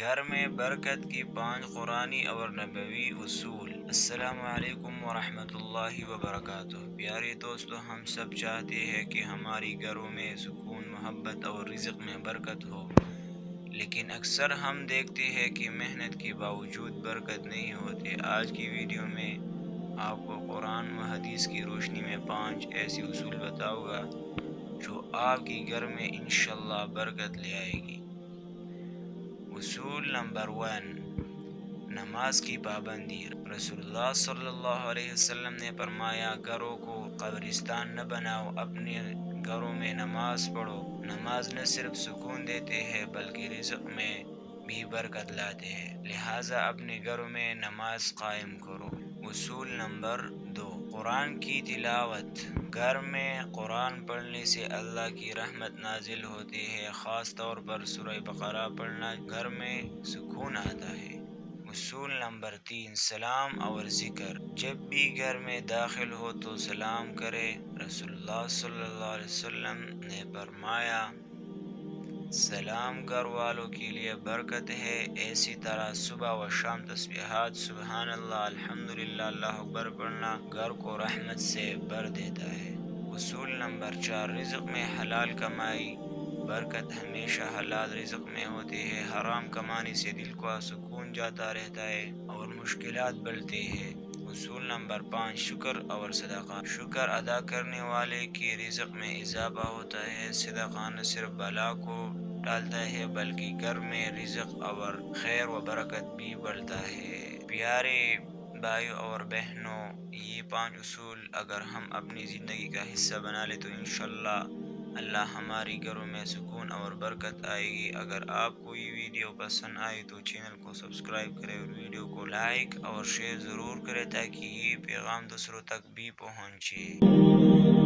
گھر میں برکت کی 5 قرآنی اور نبوی اصول۔ السلام علیکم ورحمۃ اللہ وبرکاتہ۔ پیارے دوستو، ہم سب چاہتے ہیں کہ ہماری گھروں میں سکون، محبت اور رزق میں برکت ہو، لیکن اکثر ہم دیکھتے ہیں کہ محنت کے باوجود برکت نہیں ہوتی۔ آج کی ویڈیو میں آپ کو قرآن و حدیث کی روشنی میں 5 ایسے اصول بتاؤں گا جو آپ کی گھر میں انشاءاللہ برکت لے آئے گی۔ اصول نمبر 1، نماز کی پابندی۔ رسول اللہ صلی اللہ علیہ وسلم نے فرمایا، گھروں کو قبرستان نہ بناؤ، اپنے گھروں میں نماز پڑھو۔ نماز نہ صرف سکون دیتے ہیں بلکہ رزق میں بھی برکت لاتے ہیں، لہٰذا اپنے گھروں میں نماز قائم کرو۔ اصول نمبر 2، قرآن کی تلاوت۔ گھر میں قرآن پڑھنے سے اللہ کی رحمت نازل ہوتی ہے، خاص طور پر سورہ بقرہ پڑھنا گھر میں سکون آتا ہے۔ اصول نمبر 3، سلام اور ذکر۔ جب بھی گھر میں داخل ہو تو سلام کرے۔ رسول اللہ صلی اللہ علیہ وسلم نے فرمایا، سلام گھر والوں کے لیے برکت ہے۔ اسی طرح صبح و شام تسبیحات، سبحان اللہ، الحمدللہ، اللہ اکبر پڑھنا گھر کو رحمت سے بھر دیتا ہے۔ اصول نمبر 4، رزق میں حلال کمائی۔ برکت ہمیشہ حلال رزق میں ہوتی ہے، حرام کمانے سے دل کو سکون جاتا رہتا ہے اور مشکلات بڑھتی ہے۔ اصول نمبر 5، شکر اور صدقہ۔ شکر ادا کرنے والے کے رزق میں اضافہ ہوتا ہے۔ صدقہ نہ صرف بلا کو ٹالتا ہے بلکہ گھر میں رزق اور خیر و برکت بھی بڑھتا ہے۔ پیارے بھائیوں اور بہنوں، یہ 5 اصول اگر ہم اپنی زندگی کا حصہ بنا لیں تو انشاءاللہ اللہ ہماری گھروں میں سکون اور برکت آئے گی۔ اگر آپ کو یہ ویڈیو پسند آئی تو چینل کو سبسکرائب کریں اور ویڈیو کو لائک اور شیئر ضرور کریں تاکہ یہ پیغام دوسروں تک بھی پہنچے۔